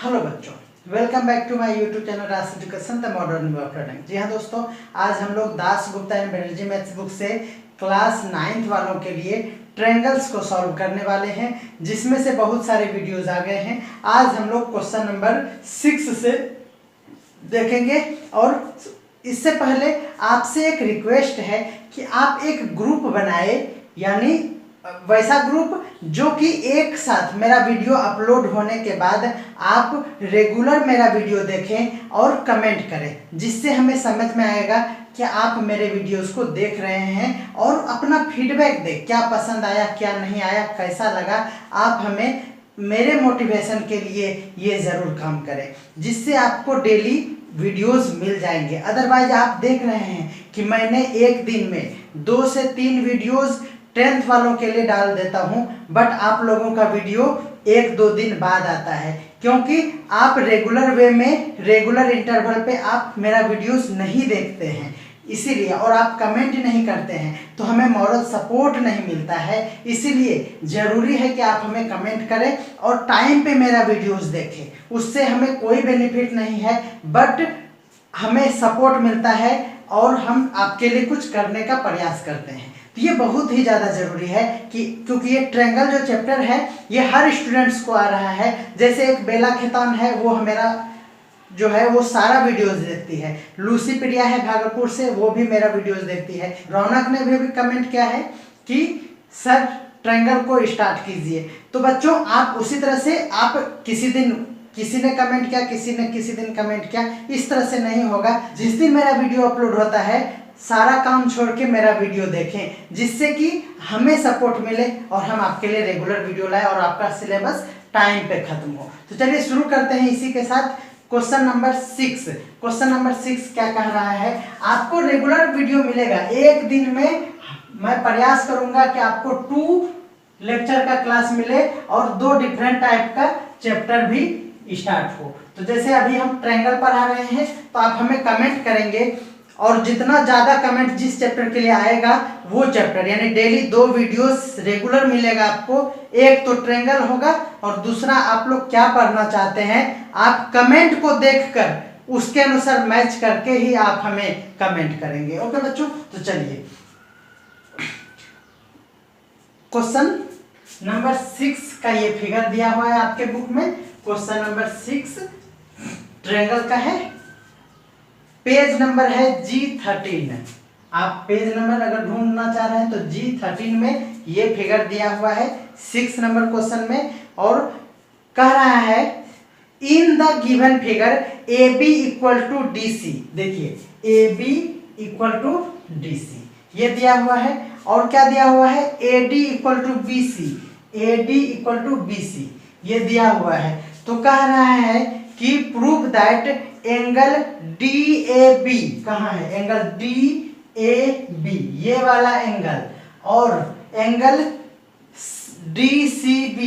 Hello बच्चों, welcome back to my YouTube channel Raj education the modern way of learning. जी हाँ दोस्तों, आज हम लोग Das Gupta and Banerjee maths book से क्लास 9th वालों के लिए ट्रायंगल्स को सॉल्व करने वाले हैं, जिसमें से बहुत सारे वीडियोस आ गए हैं। आज हम लोग क्वेश्चन नंबर 6 से देखेंगे। और इससे पहले आपसे एक रिक्वेस्ट है कि आप एक ग्रुप बनाए, यानी वैसा ग्रुप जो कि एक साथ मेरा वीडियो अपलोड होने के बाद आप रेगुलर मेरा वीडियो देखें और कमेंट करें, जिससे हमें समझ में आएगा कि आप मेरे वीडियोस को देख रहे हैं और अपना फीडबैक दें, क्या पसंद आया, क्या नहीं आया, कैसा लगा। आप हमें मेरे मोटिवेशन के लिए ये ज़रूर काम करें, जिससे आपको डेली वीडियोस मिल जाएंगे। अदरवाइज आप देख रहे हैं कि मैंने एक दिन में 2 से 3 वीडियोस 10th वालों के लिए डाल देता हूं, बट आप लोगों का वीडियो 1-2 दिन बाद आता है, क्योंकि आप रेगुलर वे में रेगुलर इंटरवल पे आप मेरा वीडियोस नहीं देखते हैं, इसीलिए। और आप कमेंट नहीं करते हैं तो हमें मॉरल सपोर्ट नहीं मिलता है। इसीलिए ज़रूरी है कि आप हमें कमेंट करें और टाइम पे मेरा वीडियोस देखें। उससे हमें कोई बेनिफिट नहीं है, बट हमें सपोर्ट मिलता है और हम आपके लिए कुछ करने का प्रयास करते हैं। तो ये बहुत ही ज़्यादा ज़रूरी है कि क्योंकि ये ट्रायंगल जो चैप्टर है ये हर स्टूडेंट्स को आ रहा है। जैसे एक बेला खेतान है, वो मेरा जो है वो सारा वीडियोस देखती है। लूसी प्रिया है भागलपुर से, वो भी मेरा वीडियोस देखती है। रौनक ने भी कमेंट किया है कि सर ट्रायंगल को स्टार्ट कीजिए। तो बच्चों आप उसी तरह से आप किसी दिन किसी ने कमेंट किया, किसी दिन कमेंट किया, इस तरह से नहीं होगा। जिस दिन मेरा वीडियो अपलोड होता है सारा काम छोड़ के मेरा वीडियो देखें, जिससे कि हमें सपोर्ट मिले और हम आपके लिए रेगुलर वीडियो लाए और आपका सिलेबस टाइम पे खत्म हो। तो चलिए शुरू करते हैं इसी के साथ क्वेश्चन नंबर 6। क्वेश्चन नंबर 6 क्या कह रहा है? आपको रेगुलर वीडियो मिलेगा। एक दिन में मैं प्रयास करूंगा कि आपको 2 लेक्चर का क्लास मिले और 2 डिफरेंट टाइप का चैप्टर भी स्टार्ट हो। तो जैसे अभी हम ट्रायंगल पर आ रहे हैं, तो आप हमें कमेंट करेंगे और जितना ज़्यादा कमेंट जिस चैप्टर के लिए आएगा वो चैप्टर, यानी डेली 2 वीडियोस रेगुलर मिलेगा आपको। एक तो ट्रायंगल होगा और दूसरा आप लोग क्या पढ़ना चाहते हैं, आप कमेंट को देखकर उसके अनुसार मैच करके ही आप हमें कमेंट करेंगे। ओके बच्चों, तो चलिए क्वेश्चन नंबर 6 का ये फिगर दिया हुआ है आपके बुक में। क्वेश्चन नंबर 6 ट्रायंगल का है। पेज नंबर है G13। आप पेज नंबर अगर ढूंढना चाह रहे हैं तो G13 में ये फिगर दिया हुआ है 6 नंबर क्वेश्चन में। और कह रहा है in the given figure AB equal to DC। देखिए AB इक्वल टू DC ये दिया हुआ है। और क्या दिया हुआ है? AD equal to BC। AD equal to BC ये दिया हुआ है। तो कह रहा है कि प्रूव दैट एंगल DAB कहाँ है? एंगल DAB ये वाला एंगल और एंगल DCB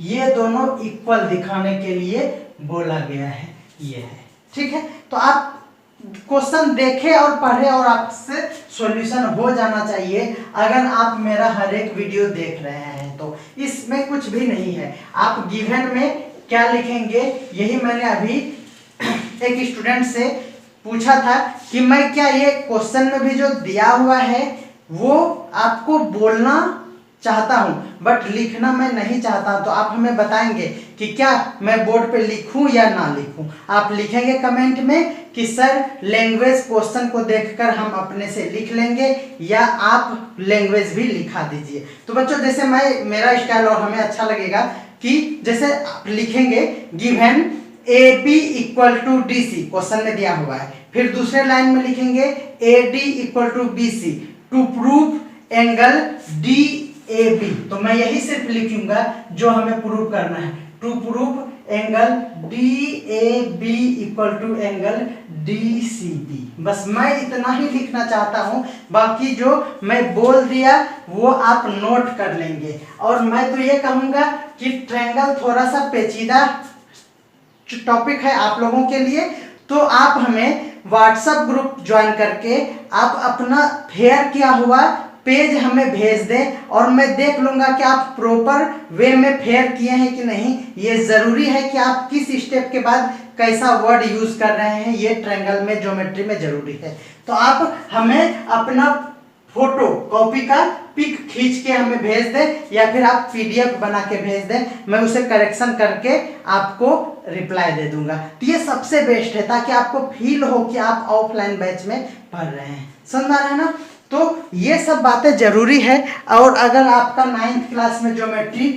ये दोनों इक्वल दिखाने के लिए बोला गया है। ये है, ठीक है। तो आप क्वेश्चन देखें और पढ़े और आपसे सॉल्यूशन हो जाना चाहिए। अगर आप मेरा हर एक वीडियो देख रहे हैं तो इसमें कुछ भी नहीं है। आप गिवन में क्या लिखेंगे, यही मैंने अभी एक स्टूडेंट से पूछा था कि मैं क्या ये क्वेश्चन में भी जो दिया हुआ है वो आपको बोलना चाहता हूं, बट लिखना मैं नहीं चाहता। तो आप हमें बताएंगे कि क्या मैं बोर्ड पे लिखूं या ना लिखूं। आप लिखेंगे कमेंट में कि सर लैंग्वेज क्वेश्चन को देखकर हम अपने से लिख लेंगे, या आप लैंग्वेज भी लिखा दीजिए। तो बच्चों जैसे मैं मेरा स्टाइल और हमें अच्छा लगेगा कि जैसे आप लिखेंगे given AB equal to DC question में दिया हुआ है, फिर दूसरे लाइन में लिखेंगे AD equal to BC to prove angle DAB। तो मैं यही सिर्फ लिखूंगा जो हमें प्रूव करना है, to prove angle DAB equal to angle DCB। बस मैं इतना ही लिखना चाहता हूं, बाकी जो मैं बोल दिया वो आप नोट कर लेंगे। और मैं तो ये कहूंगा कि ट्रायंगल थोड़ा सा पेचीदा टॉपिक है आप लोगों के लिए, तो आप हमें व्हाट्सएप ग्रुप ज्वाइन करके आप अपना फेयर किया हुआ पेज हमें भेज दें और मैं देख लूंगा कि आप प्रॉपर वे में फेयर किए हैं कि नहीं। ये जरूरी है कि आप किस स्टेप के बाद कैसा वर्ड यूज कर रहे हैं, ये ट्रायंगल में ज्योमेट्री में जरूरी है। तो आप हमें अपना फोटो कॉपी का पिक खींच के हमें भेज दें या फिर आप पीडीएफ बना के भेज दें, मैं उसे करेक्शन करके आपको रिप्लाई दे दूंगा। तो ये सबसे बेस्ट है ताकि आपको फील हो कि आप ऑफलाइन बैच में पढ़ रहे हैं। समझ आ रहा है ना? तो ये सब बातें जरूरी है। और अगर आपका 9th क्लास में ज्योमेट्री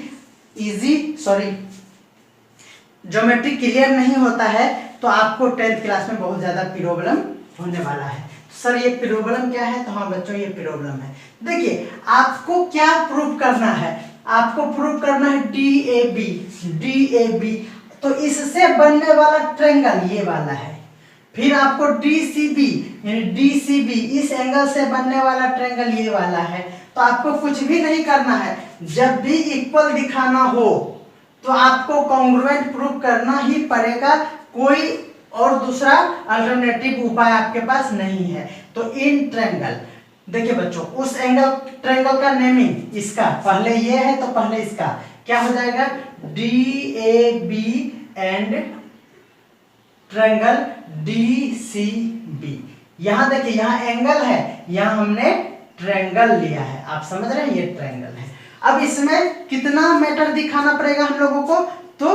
क्लियर नहीं होता है तो आपको 10th क्लास में बहुत ज्यादा प्रॉब्लम होने वाला है। सर ये प्रॉब्लम क्या है? तो हाँ बच्चों ये प्रॉब्लम है। देखिए आपको क्या प्रूव करना है, आपको प्रूव करना है DAB। तो इससे बनने वाला ट्रायंगल ये वाला है। फिर आपको DCB इस एंगल से बनने वाला ट्रायंगल ये वाला है। तो आपको कुछ भी नहीं करना है, जब भी इक्वल दिखाना हो तो आपको कॉन्ग्रुएंट प्रूव करना ही पड़ेगा, कोई और दूसरा अल्टरनेटिव उपाय आपके पास नहीं है। तो इन ट्रायंगल देखिए बच्चों, उस ट्रायंगल का नेमिंग इसका पहले ये है तो पहले इसका क्या हो जाएगा, DAB एंड ट्रायंगल DCB। यहां देखिए यहाँ एंगल है, यहाँ हमने ट्रायंगल लिया है। आप समझ रहे हैं, ये ट्रायंगल है। अब इसमें कितना मैटर दिखाना पड़ेगा हम लोगों को? तो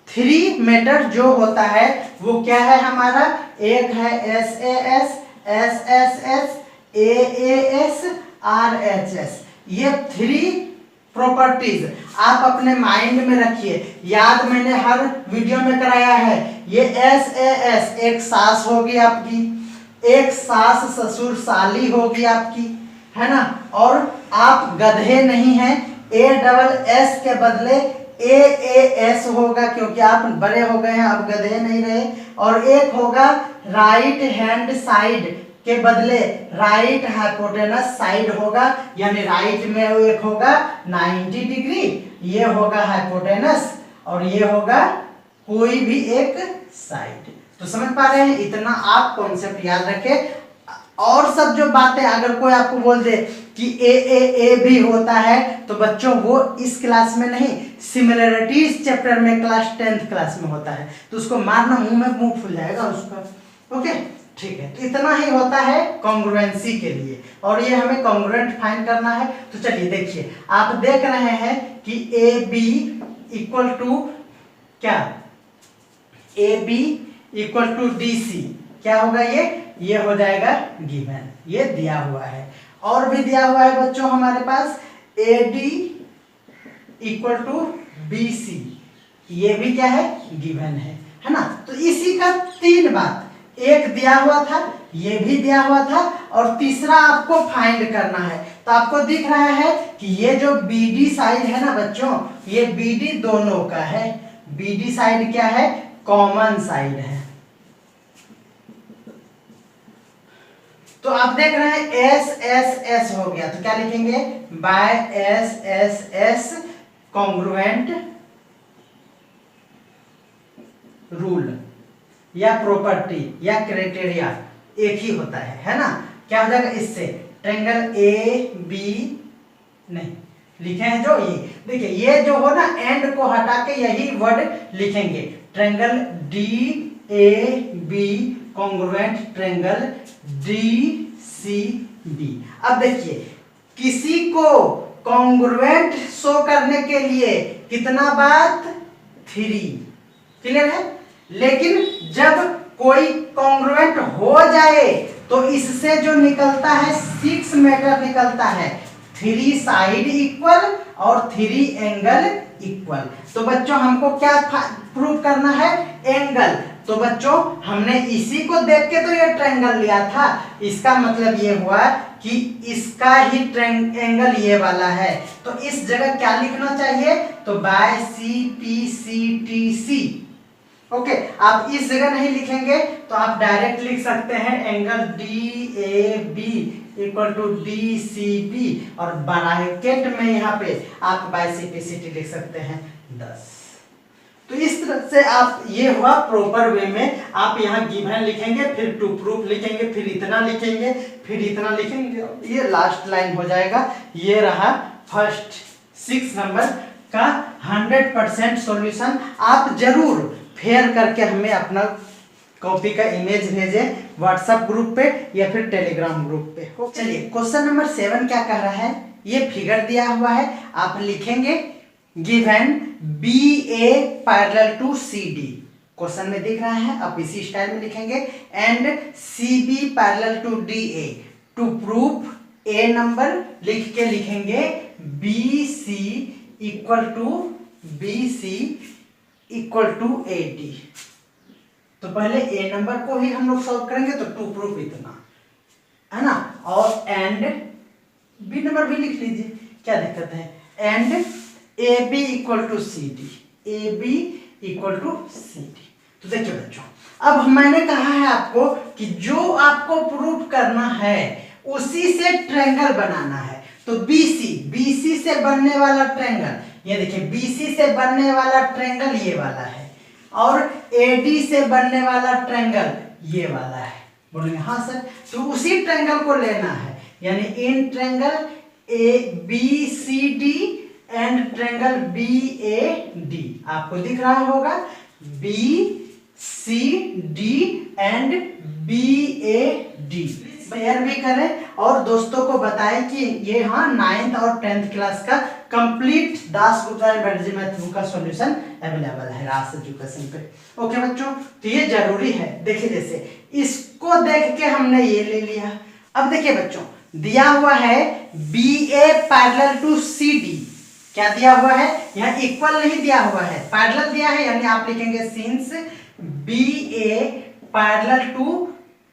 3 मैटर जो होता है वो क्या है हमारा, एक है SAS, SSS, AAS, RHS। ये 3 प्रॉपर्टीज आप अपने माइंड में रखिए, याद मैंने हर वीडियो में कराया है। ये SAS एक सास होगी आपकी, एक सास ससुर साली होगी आपकी, है ना। और आप गधे नहीं हैं, ASS के बदले AAS होगा क्योंकि आप बड़े हो गए हैं, अब गधे नहीं रहे। और एक होगा राइट हैंड साइड के बदले राइट हाइपोटेनस साइड होगा, यानी राइट में एक होगा 90 डिग्री, ये होगा हाइपोटेनस और ये होगा कोई भी एक साइड। तो समझ पा रहे हैं? इतना आप कॉन्सेप्ट याद रखें। और सब जो बातें अगर कोई आपको बोल दे कि A भी होता है तो बच्चों वो इस क्लास में नहीं, सिमिलरिटीज चैप्टर में क्लास 10th क्लास में होता है। तो उसको मारना मुंह फूल जाएगा उसका। ओके ठीक है, तो इतना ही होता है कॉन्ग्रुएंसी के लिए, और ये हमें कॉन्ग्रुएंट फाइंड करना है। तो चलिए देखिए, आप देख रहे हैं कि AB इक्वल टू क्या, AB इक्वल टू DC क्या होगा, ये हो जाएगा गिवन, ये दिया हुआ है। और भी दिया हुआ है बच्चों हमारे पास AD इक्वल टू BC, ये भी क्या है, गिवन है ना। तो इसी का 3 बात, एक दिया हुआ था, ये भी दिया हुआ था, और तीसरा आपको फाइंड करना है। तो आपको दिख रहा है कि ये जो BD साइड है ना बच्चों, ये BD दोनों का है। BD साइड क्या है, कॉमन साइड है। तो आप देख रहे हैं SSS हो गया, तो क्या लिखेंगे, बाय SSS कॉन्ग्रुएंट रूल या प्रॉपर्टी या क्राइटेरिया एक ही होता है ना। क्या हो जाएगा इससे, ट्रायंगल AB नहीं लिखे हैं जो, ये देखिए ये जो हो ना, एंड को हटा के यही वर्ड लिखेंगे, triangle DAB congruent triangle DCB। अब देखिए, किसी को कॉन्ग्रुएंट शो करने के लिए कितना बात, 3, क्लियर है। लेकिन जब कोई कॉन्ग्रुएंट हो जाए तो इससे जो निकलता है 6 मैटर निकलता है, 3 साइड इक्वल और 3 एंगल इक्वल। तो बच्चों हमको क्या प्रूव करना है, एंगल। तो बच्चों हमने इसी को देख के तो ये ट्रायंगल लिया था, इसका मतलब ये हुआ कि इसका ही एंगल ये वाला है। तो इस जगह क्या लिखना चाहिए, तो बाय CPCTC। ओके, आप इस जगह नहीं लिखेंगे तो आप डायरेक्ट लिख सकते हैं angle DAB equal to DCB, और ब्रैकेट में यहाँ पे आप बाय CPCT लिख सकते हैं 10। तो इस तरह से आप, ये हुआ प्रॉपर वे में, आप यहाँ गिवन लिखेंगे, फिर टू प्रूफ लिखेंगे, फिर इतना लिखेंगे, फिर इतना लिखेंगे, ये लास्ट लाइन हो जाएगा। ये रहा फर्स्ट 6 नंबर का 100% सॉल्यूशन। आप जरूर फेयर करके हमें अपना कॉपी का इमेज भेजें व्हाट्सएप ग्रुप पे या फिर टेलीग्राम ग्रुप पे। चलिए क्वेश्चन नंबर 7 क्या कह रहा है, ये फिगर दिया हुआ है, आप लिखेंगे given BA parallel to CD, question में दिख रहा है, आप इसी स्टाइल में लिखेंगे, and CB parallel to DA, to proof A number लिख के लिखेंगे BC इक्वल टू AD। तो पहले A नंबर को ही हम लोग सॉल्व करेंगे, तो टू प्रूफ इतना है ना, और एंड B नंबर भी लिख लीजिए, क्या दिक्कत है, and AB equal to CD, AB equal to CD। तो देखिए बच्चों, अब मैंने कहा है आपको कि जो आपको प्रूफ करना है उसी से ट्रायंगल बनाना है। तो BC से बनने वाला ट्रायंगल, ये देखिए BC से बनने वाला ट्रायंगल ये वाला है, और AD से बनने वाला ट्रायंगल ये वाला है। बोलेंगे हाँ सर, तो उसी ट्रायंगल को लेना है, यानी in triangle ABCD and triangle BAD, आपको दिख रहा होगा BCD एंड BAD। शेयर भी करें और दोस्तों को बताएं कि ये हाँ 9th और 10th क्लास का complete Dasgupta and Banerjee math book का सॉल्यूशन अवेलेबल है राज एजुकेशन पे। ओके बच्चों, तो ये जरूरी है। देखिए जैसे इसको देख के हमने ये ले लिया। अब देखिए बच्चों, दिया हुआ है BA पैरेलल टू CD, क्या दिया हुआ है, यहाँ इक्वल नहीं दिया हुआ है, पैरेलल दिया है, यानी आप लिखेंगे since BA parallel to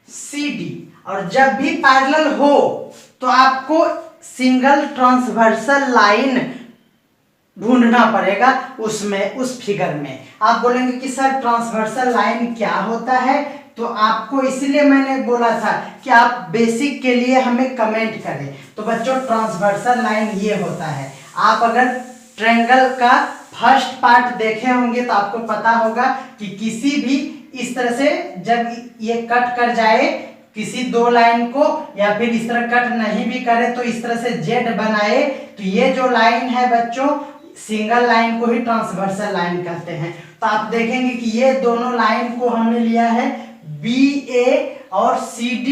CD। और जब भी पैरेलल हो तो आपको सिंगल ट्रांसवर्सल लाइन ढूंढना पड़ेगा उसमें, उस फिगर में। आप बोलेंगे कि सर ट्रांसवर्सल लाइन क्या होता है, तो आपको इसलिए मैंने बोला था कि आप बेसिक के लिए हमें कमेंट करें। तो बच्चों ट्रांसवर्सल लाइन ये होता है, आप अगर ट्रायंगल का फर्स्ट पार्ट देखे होंगे तो आपको पता होगा कि किसी भी इस तरह से जब ये कट कर जाए किसी दो लाइन को, या फिर इस तरह कट नहीं भी करे तो इस तरह से जेड बनाए, तो ये जो लाइन है बच्चों सिंगल लाइन को ही ट्रांसवर्सल लाइन कहते हैं। तो आप देखेंगे कि ये दोनों लाइन को हमने लिया है BA और CD,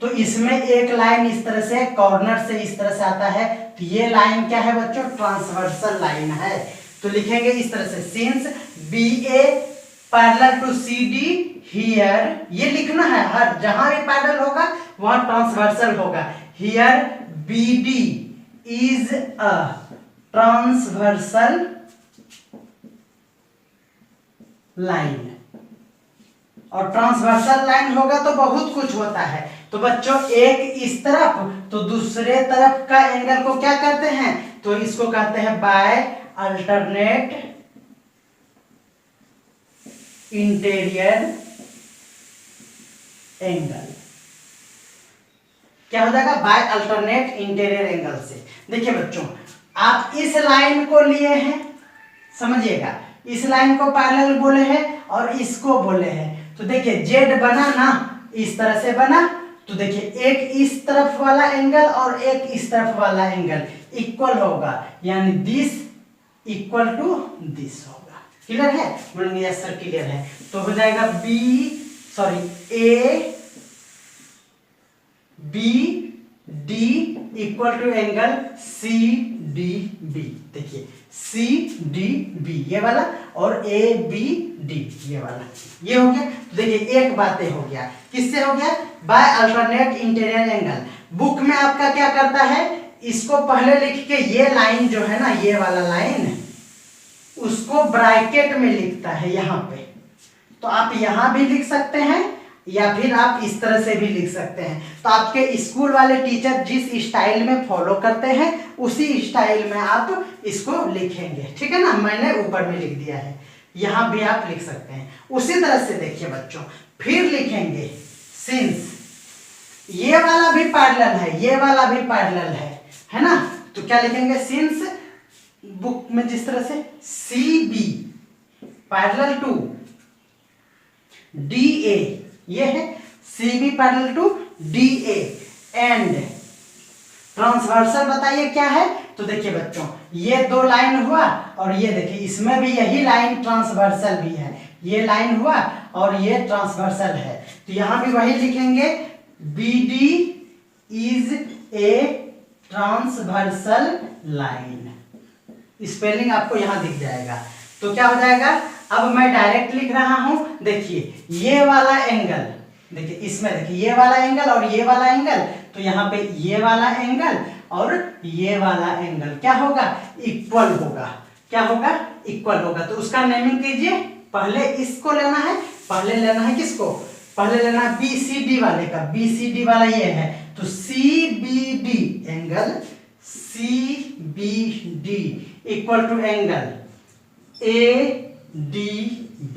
तो इसमें एक लाइन इस तरह से कॉर्नर से इस तरह से आता है, तो ये लाइन क्या है बच्चों, ट्रांसवर्सल लाइन है। तो लिखेंगे इस तरह से since BA parallel to CD here, ये लिखना है, हर जहां भी पैरेलल होगा वहां ट्रांसवर्सल होगा। Here BD is a transversal line, और ट्रांसवर्सल लाइन होगा तो बहुत कुछ होता है। तो बच्चों एक इस तरफ तो दूसरे तरफ का एंगल को क्या कहते हैं, तो इसको कहते हैं बाय अल्टरनेट इंटीरियर एंगल। क्या हो जाएगा, बाय अल्टरनेट इंटीरियर एंगल से। देखिए बच्चों, आप इस लाइन को लिए हैं, समझिएगा, इस लाइन को पैरेलल बोले हैं और इसको बोले हैं। तो देखिए जेड बना ना, इस तरह से बना, तो देखिए एक इस तरफ वाला एंगल और एक इस तरफ वाला एंगल इक्वल होगा, यानी दिस इक्वल टू दिस होगा। क्लियर है, बोलेंगे यस सर क्लियर है। तो हो जाएगा ABD equal to angle CDB। देखिए CDB ये वाला और ABD ये वाला, ये हो गया। तो देखिए एक बातें हो गया, किससे हो गया, by alternate interior angle. Book में आपका क्या करता है, इसको पहले लिख के ये लाइन जो है ना, ये वाला लाइन, उसको ब्रैकेट में लिखता है यहाँ पे। तो आप यहाँ भी लिख सकते हैं या फिर आप इस तरह से भी लिख सकते हैं। तो आपके स्कूल वाले टीचर जिस स्टाइल में फॉलो करते हैं उसी स्टाइल में आप इसको लिखेंगे, ठीक है ना। मैंने ऊपर में लिख दिया है, यहाँ भी आप लिख सकते हैं। उसी तरह से देखिए बच्चों, फिर लिखेंगे सिंस ये वाला भी पैरेलल है, ये वाला भी पैरेलल है ना। तो क्या लिखेंगे, सिंस बुक में जिस तरह से CB पैरेलल टू DA, ये है CB parallel to DA and transversal बताइए क्या है। तो देखिए बच्चों, ये दो लाइन हुआ और ये देखिए इसमें भी यही लाइन ट्रांसवर्सल भी है, ये लाइन हुआ और ये ट्रांसवर्सल है। तो यहां भी वही लिखेंगे, BD is a transversal line. Spelling आपको यहां दिख जाएगा। तो क्या हो जाएगा, अब मैं डायरेक्ट लिख रहा हूं, देखिए ये वाला एंगल, देखिए इसमें देखिए ये वाला एंगल और ये वाला एंगल, तो यहाँ पे ये वाला एंगल और ये वाला एंगल क्या होगा, इक्वल होगा। क्या होगा, इक्वल होगा। तो उसका नेमिंग कीजिए, पहले इसको लेना है, पहले लेना है किसको, पहले लेना है BCD वाले का, BCD वाला ये है, तो CBD angle CBD equal to angle ADB।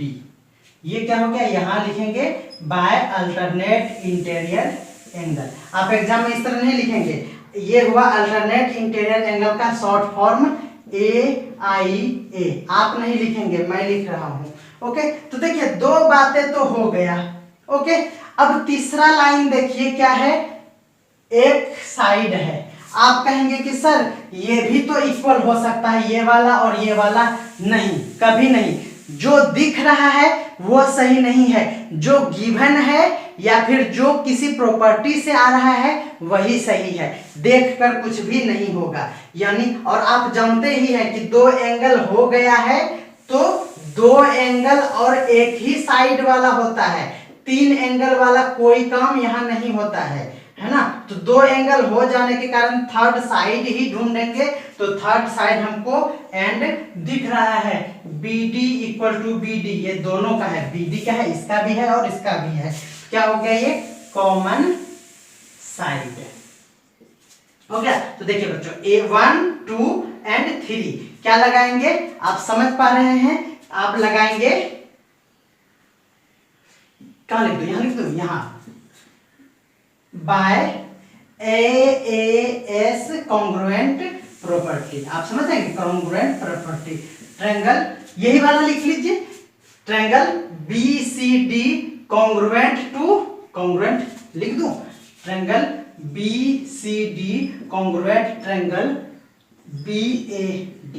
ये क्या हो गया, यहां लिखेंगे बाय अल्टरनेट इंटीरियर एंगल। आप एग्जाम में इस तरह नहीं लिखेंगे, ये हुआ अल्टरनेट इंटीरियर एंगल का शॉर्ट फॉर्म AIA। आप नहीं लिखेंगे, मैं लिख रहा हूं। ओके, तो देखिए दो बातें तो हो गया। ओके, अब तीसरा लाइन देखिए क्या है, एक साइड है। आप कहेंगे कि सर ये भी तो इक्वल हो सकता है, ये वाला और ये वाला। नहीं, कभी नहीं। जो दिख रहा है वो सही नहीं है, जो गिवन है या फिर जो किसी प्रॉपर्टी से आ रहा है वही सही है। देखकर कुछ भी नहीं होगा। यानी और आप जानते ही हैं कि दो एंगल हो गया है तो दो एंगल और एक ही साइड वाला होता है, तीन एंगल वाला कोई काम यहाँ नहीं होता है ना। तो दो एंगल हो जाने के कारण थर्ड साइड ही ढूंढेंगे। तो थर्ड साइड हमको एंड दिख रहा है, BD इक्वल टू BD, ये दोनों का है। BD का है, इसका भी है और इसका भी है। क्या हो गया, ये कॉमन साइड हो गया। तो देखिए बच्चों, A1 2 एंड 3 क्या लगाएंगे, आप समझ पा रहे हैं। आप लगाएंगे, कहां लिख दो, यहां लिख दो, यहां बाय AAS कॉन्ग्रुएंट प्रॉपर्टी। आप समझ जाएंगे, कॉन्ग्रुएंट प्रॉपर्टी ट्रायंगल, यही वाला लिख लीजिए, triangle BCD congruent to, congruent लिख दूं, triangle BCD congruent triangle BAD।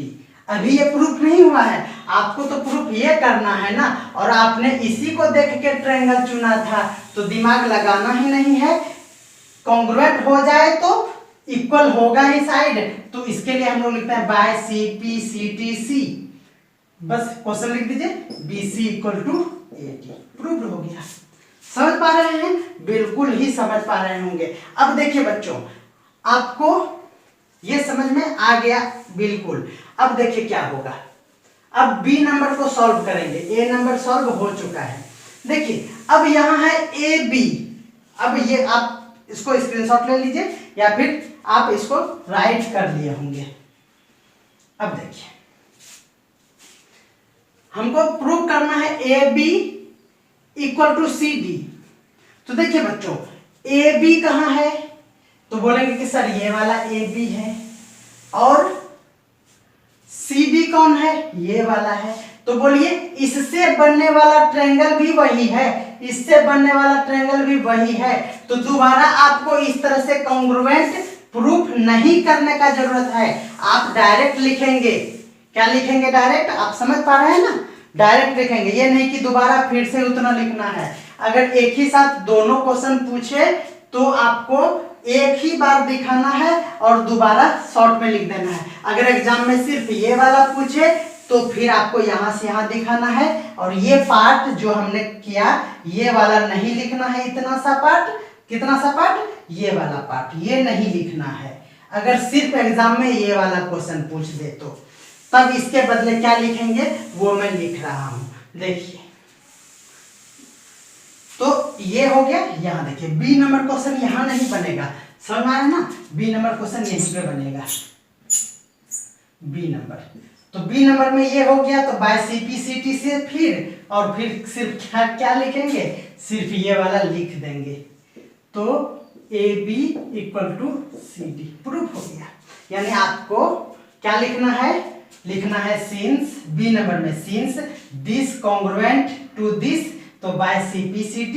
अभी ये प्रूफ नहीं हुआ है, आपको तो प्रूफ ये करना है ना। और आपने इसी को देख के ट्रायंगल चुना था, तो दिमाग लगाना ही नहीं है। कॉन्ग्रुएंट हो जाए तो इक्वल होगा ही साइड, तो इसके लिए हम लोग लिखते हैं बाय CPCTC। बस क्वेश्चन लिख दीजिए, BC equal to AD। Proof हो गया। समझ पा रहे हैं, बिल्कुल ही समझ पा रहे होंगे। अब देखिए बच्चों, आपको ये समझ में आ गया बिल्कुल। अब देखिए क्या होगा, अब B नंबर को सॉल्व करेंगे। A नंबर सॉल्व हो चुका है। देखिए अब यहां है AB। अब ये आप इसको स्क्रीनशॉट ले लीजिए या फिर आप इसको राइट कर लिए होंगे। अब देखिए, हमको प्रूव करना है AB इक्वल टू CD। तो देखिए बच्चों, AB कहां है, तो बोलेंगे कि सर ये वाला AB है, और CD कौन है, ये वाला है। तो बोलिए इससे बनने वाला ट्रायंगल भी वही है, इससे बनने वाला ट्रायंगल भी वही है। तो दोबारा आपको इस तरह से कॉन्ग्रुएंट प्रूफ नहीं करने का जरूरत है, आप डायरेक्ट लिखेंगे। क्या लिखेंगे, डायरेक्ट। आप समझ पा रहे हैं ना, डायरेक्ट लिखेंगे। ये नहीं कि दोबारा फिर से उतना लिखना है। अगर एक ही साथ दोनों क्वेश्चन पूछे तो आपको एक ही बार दिखाना है और दोबारा शॉर्ट में लिख देना है। अगर एग्जाम में सिर्फ ये वाला पूछे तो फिर आपको यहां से यहां दिखाना है, और ये पार्ट जो हमने किया ये वाला नहीं लिखना है। इतना सा पार्ट, कितना सा पार्ट, ये वाला पार्ट, ये नहीं लिखना है। अगर सिर्फ एग्जाम में ये वाला क्वेश्चन पूछ दे तो तब इसके बदले क्या लिखेंगे वो मैं लिख रहा हूं। देखिए, तो ये हो गया। यहां देखिए B नंबर क्वेश्चन यहां नहीं बनेगा, समझ में आया ना। B नंबर क्वेश्चन यहीं पे बनेगा, B नंबर। तो B नंबर में ये हो गया, तो बाय CPCT से फिर और फिर सिर्फ क्या क्या लिखेंगे, सिर्फ ये वाला लिख देंगे। तो AB equal to CD proof हो गया। यानी आपको क्या लिखना है, लिखना है सिंस, बी नंबर में since this congruent to this, तो बाय CPCT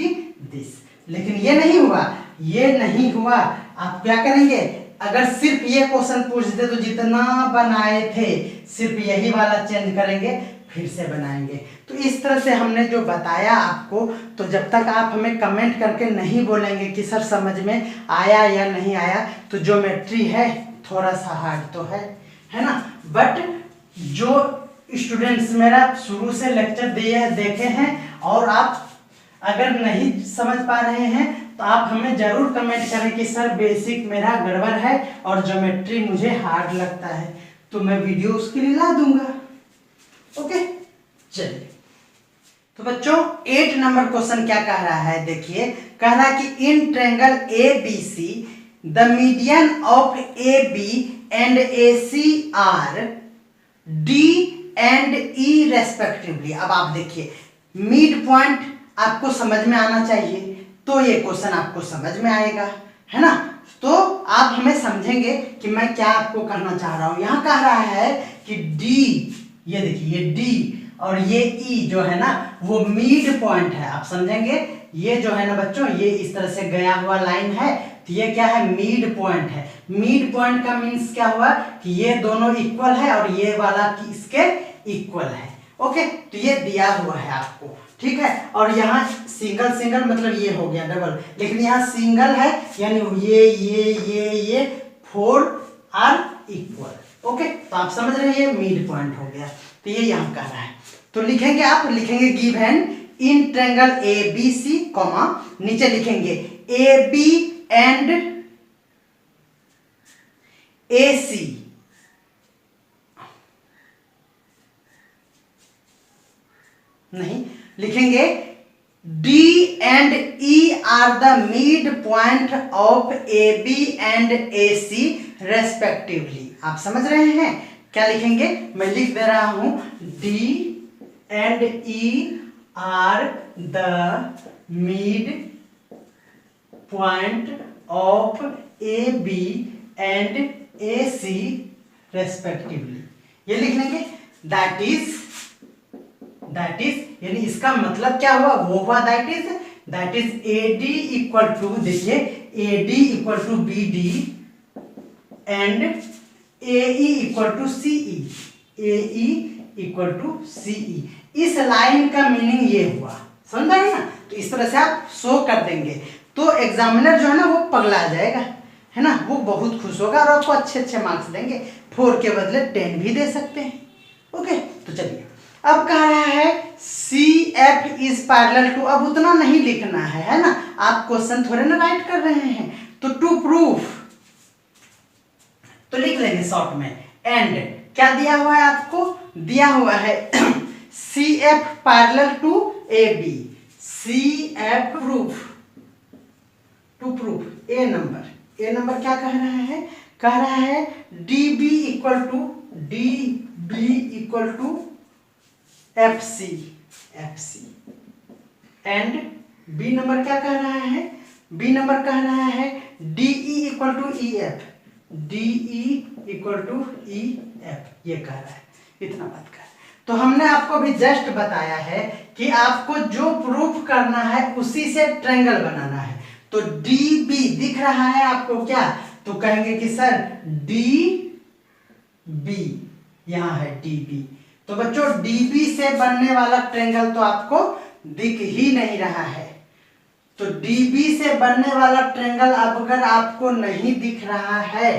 दिस। लेकिन ये नहीं हुआ, ये नहीं हुआ, आप क्या करेंगे, अगर सिर्फ ये क्वेश्चन पूछ दे तो जितना बनाए थे सिर्फ यही वाला चेंज करेंगे, फिर से बनाएंगे। तो इस तरह से हमने जो बताया आपको, तो जब तक आप हमें कमेंट करके नहीं बोलेंगे कि सर समझ में आया या नहीं आया, तो ज्योमेट्री है थोड़ा सा हार्ड तो है ना, बट जो स्टूडेंट्स मेरा शुरू से लेक्चर दिए देखे हैं और आप अगर नहीं समझ पा रहे हैं तो आप हमें जरूर कमेंट करें कि सर बेसिक मेरा गड़बड़ है और ज्योमेट्री मुझे हार्ड लगता है, तो मैं वीडियो उसके लिए ला दूंगा। ओके, चलिए। तो बच्चों 8 नंबर क्वेश्चन क्या कह रहा है, देखिए कह रहा है कि in triangle ABC the median of AB and AC are D and E respectively. अब आप देखिए मिड पॉइंट आपको समझ में आना चाहिए, तो ये क्वेश्चन आपको समझ में आएगा, है ना। तो आप हमें समझेंगे कि मैं क्या आपको कहना चाह रहा हूं। यहां कह रहा है कि D, ये देखिए ये D और ये E जो है ना वो मिड पॉइंट है। आप समझेंगे ये जो है ना बच्चों, ये इस तरह से गया हुआ लाइन है, तो ये क्या है, मिड पॉइंट है। मिड पॉइंट का मीन्स क्या हुआ कि ये दोनों इक्वल है और ये वाला इसके इक्वल है। ओके, तो ये दिया हुआ है आपको, ठीक है। और यहाँ सिंगल सिंगल मतलब ये हो गया डबल, लेकिन यहाँ सिंगल है यानी ये 4 आर इक्वल। ओके, तो आप समझ रहे हैं ये मिड पॉइंट हो गया, तो ये यहाँ कह रहा है। तो लिखेंगे, आप लिखेंगे given in triangle ABC comma नीचे लिखेंगे AB एंड AC, नहीं लिखेंगे D and E are the midpoint of AB and AC respectively. आप समझ रहे हैं क्या लिखेंगे, मैं लिख दे रहा हूं D and E are the midpoint of AB and AC respectively. ये लिख लेंगे, दैट इज यानी इसका मतलब क्या हुआ, वो हुआ that is AD equal to, देखिए AD equal to BD and AE equal to CE, AE equal to CE। इस लाइन का मीनिंग ये हुआ, समझा है ना। तो इस तरह से आप शो कर देंगे तो एग्जामिनर जो है ना वो पगला जाएगा, है ना, वो बहुत खुश होगा और आपको अच्छे मार्क्स देंगे, 4 के बदले 10 भी दे सकते हैं। ओके, तो चलिए अब कह रहा है CF इज पैरेलल टू, अब उतना नहीं लिखना है ना, आप क्वेश्चन थोड़े ना राइट कर रहे हैं, तो टू प्रूफ तो लिख लेंगे शॉर्ट में। एंड क्या दिया हुआ है आपको, दिया हुआ है CF parallel to AB, CF proof to proof A number क्या कह रहा है, कह रहा है DB equal to FC and B number क्या कह रहा है, बी नंबर कह रहा है DE equal to EF, DE equal to EF, ये कह रहा है, इतना बात कर। तो हमने आपको भी जस्ट बताया है कि आपको जो प्रूफ करना है उसी से ट्रायंगल बनाना है। तो DB दिख रहा है आपको क्या, तो कहेंगे कि सर DB, यहां है DB। तो बच्चों DB से बनने वाला ट्रायंगल तो आपको दिख ही नहीं रहा है, तो DB से बनने वाला ट्रायंगल अब अगर आपको नहीं दिख रहा है,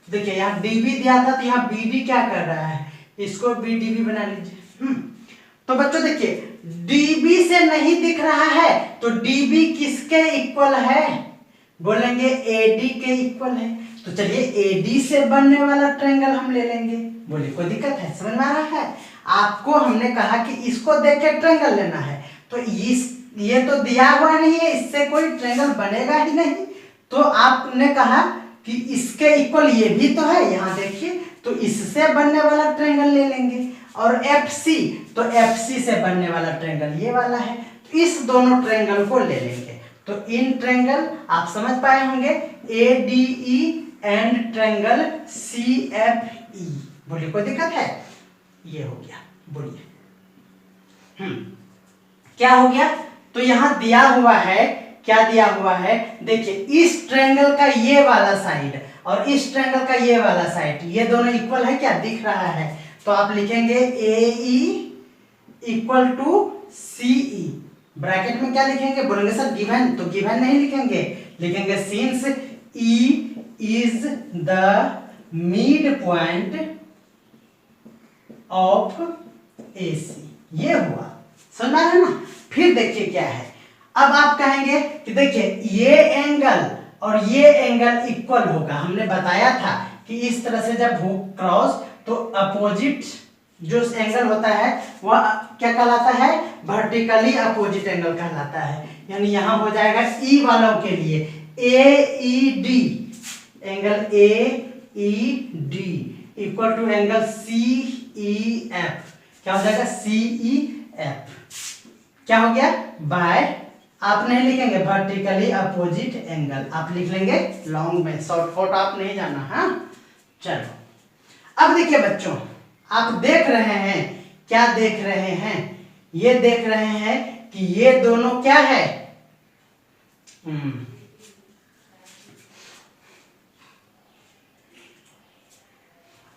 देखिए यहाँ DB दिया था तो यहाँ BD क्या कर रहा है, इसको BDB बना लीजिए। तो बच्चों देखिए DB से नहीं दिख रहा है तो DB किसके इक्वल है, बोलेंगे AD के इक्वल है। तो चलिए AD से बनने वाला ट्रायंगल हम ले लेंगे, बोले कोई दिक्कत है, समझ में आ रहा है। आपको हमने कहा कि इसको देख के ट्रायंगल लेना है, तो ये तो दिया हुआ नहीं है, इससे कोई ट्रायंगल बनेगा ही नहीं। तो आपने कहा कि इसके इक्वल ये भी तो है, यहाँ देखिए, तो इससे बनने वाला ट्रायंगल ले लेंगे। और FC, तो FC से बनने वाला ट्रायंगल ये वाला है, तो इस दोनों ट्रायंगल को ले लेंगे। तो इन ट्रायंगल आप समझ पाए होंगे ADE एंड ट्रायंगल CFE, बोलिए कोई दिक्कत है। ये हो गया, बोलिए। क्या हो गया? तो यहां दिया हुआ है, क्या दिया हुआ है, देखिए इस ट्रायंगल का ये वाला साइड और इस ट्रायंगल का ये वाला साइड, ये दोनों इक्वल है, क्या दिख रहा है? तो आप लिखेंगे AE equal to CE। Bracket में क्या लिखेंगे? बोलेंगे सर गिवन, तो गिवन नहीं लिखेंगे, लिखेंगे since E is the midpoint of AC। ये हुआ, समझ में आया ना? फिर देखिए क्या है, अब आप कहेंगे कि देखिए ये एंगल और ये एंगल इक्वल होगा। हमने बताया था कि इस तरह से जब हो क्रॉस तो अपोजिट जो एंगल होता है वह क्या कहलाता है? वर्टिकली अपोजिट एंगल कहलाता है। यानी यहां हो जाएगा E वालों के लिए AED, angle AED equal to angle CEF। क्या हो जाएगा? CEF। क्या हो गया? बाय, आप नहीं लिखेंगे वर्टिकली अपोजिट एंगल, आप लिख लेंगे लॉन्ग में, शॉर्टकट आप नहीं जाना। हाँ चलो, अब देखिए बच्चों, आप देख रहे हैं, क्या देख रहे हैं? ये देख रहे हैं कि ये दोनों क्या है?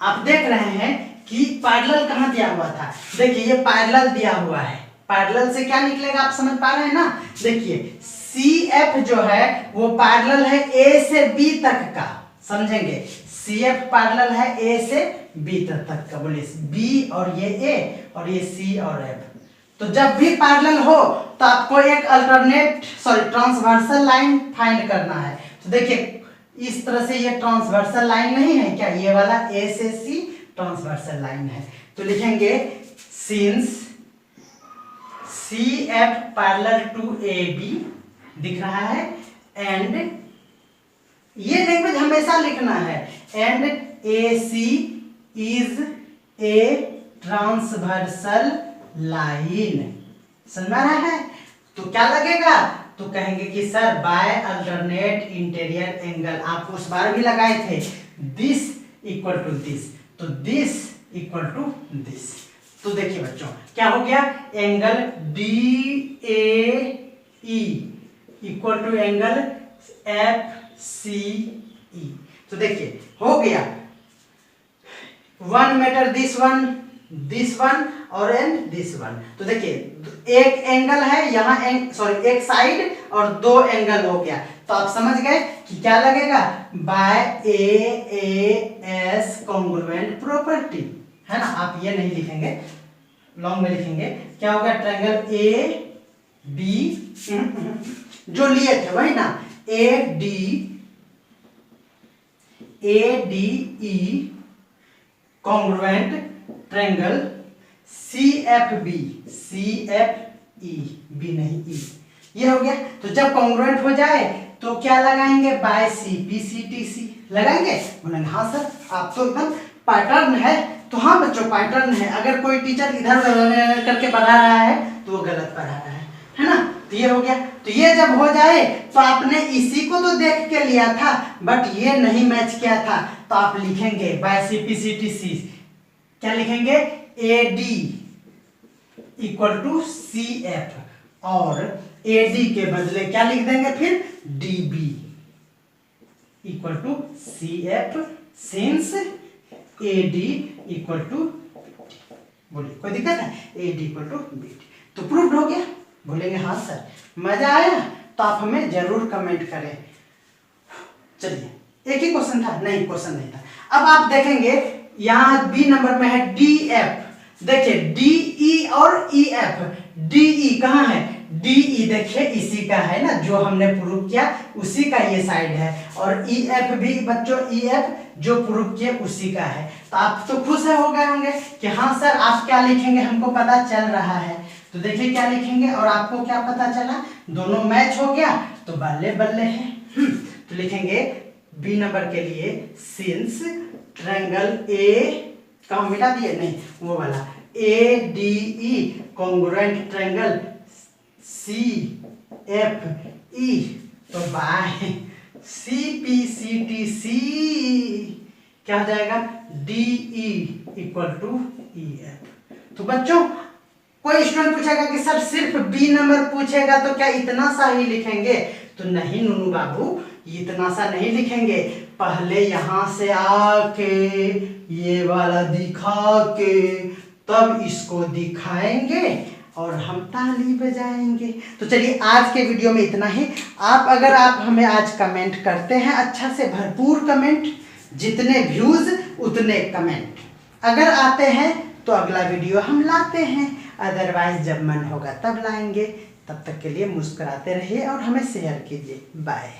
आप देख रहे हैं कि पैरेलल कहां दिया हुआ था? देखिए ये पैरेलल दिया हुआ है, पैरेलल से क्या निकलेगा आप समझ पा रहे हैं ना? देखिए CF जो है वो पैरेलल है A से B तक का, समझेंगे? CF पैरेलल है A से B तक का, बोलिए B और ये A और ये C और F। तो जब भी पैरेलल हो तो आपको एक ट्रांसवर्सल लाइन फाइंड करना है। तो देखिए इस तरह से ये ट्रांसवर्सल लाइन नहीं है क्या? ये वाला A से C ट्रांसवर्सल लाइन है, तो लिखेंगे since CF parallel to AB, दिख रहा है, एंड ये लैंग्वेज हमेशा लिखना है, and AC is a transversal line. समझ में आ रहा है? तो क्या लगेगा? तो कहेंगे कि sir by alternate interior angle, आप उस बार भी लगाए थे, दिस इक्वल टू दिस, तो दिस इक्वल टू दिस। तो देखिए बच्चों क्या हो गया? Angle DAE equal to angle FCE। तो देखिए हो गया, 1 मीटर दिस वन और एंड दिस वन। तो देखिए एक एंगल है यहाँ, एक साइड और 2 एंगल हो गया। तो आप समझ गए कि क्या लगेगा? बाय AAS कॉन्ग्रुएंट प्रॉपर्टी, है ना? आप ये नहीं लिखेंगे, लॉन्ग में लिखेंगे। क्या होगा? ट्रायंगल AB जो लिए थे वही ना, ADE congruent triangle CFE B नहीं E, ये हो गया। तो जब कॉन्ग्रुएंट हो जाए तो क्या लगाएंगे? बाय CPCTC लगाएंगे। बोलेंगे हाँ सर आप तो एकदम पैटर्न है। तो हाँ बच्चों पैटर्न है, अगर कोई टीचर इधर करके पढ़ा रहा है तो वो गलत पढ़ा रहा है ना? तो ये हो गया। तो ये जब हो जाए तो आपने इसी को तो देख के लिया था, बट ये नहीं मैच किया था, तो आप लिखेंगे बाय CPCTC, क्या लिखेंगे? AD इक्वल टू CF, और AD के बदले क्या लिख देंगे फिर? DB equal to CF since AD equal to, बोलिए कोई दिक्कत है? AD equal to BD। तो प्रूव्ड हो गया। बोलेंगे हाँ सर, मजा आया? तो आप हमें जरूर कमेंट करें। चलिए एक ही क्वेश्चन था? नहीं, क्वेश्चन नहीं था। अब आप देखेंगे यहाँ B नंबर में है DF, देखिए DE और EF। DE कहाँ है? DE देखिए इसी का है ना, जो हमने प्रूव किया उसी का ये साइड है, और EF भी बच्चों EF जो प्रूव किए उसी का है। तो आप तो खुश हो गए होंगे कि हाँ सर आप क्या लिखेंगे हमको पता चल रहा है। तो देखिए क्या लिखेंगे, और आपको क्या पता चला? दोनों मैच हो गया तो बल्ले बल्ले है। तो लिखेंगे B नंबर के लिए सिंस ट्रायंगल A, कहाँ मिला दिए? नहीं वो वाला, ADE कॉन्ग्रुएंट ट्रायंगल CFE, तो बाय CPCTC क्या हो जाएगा, DE इक्वल टू EF। तो बच्चों कोई स्टूडेंट पूछेगा कि सर सिर्फ B नंबर पूछेगा तो क्या इतना सा ही लिखेंगे, तो नहीं नुनू बाबू, इतना सा नहीं लिखेंगे, पहले यहां से आके ये वाला दिखा के तब इसको दिखाएंगे और हम ताली बजाएंगे। तो चलिए आज के वीडियो में इतना ही। अगर आप हमें आज कमेंट करते हैं अच्छा से, भरपूर कमेंट, जितने व्यूज उतने कमेंट अगर आते हैं तो अगला वीडियो हम लाते हैं, अदरवाइज जब मन होगा तब लाएंगे। तब तक के लिए मुस्कुराते रहिए और हमें शेयर कीजिए। बाय।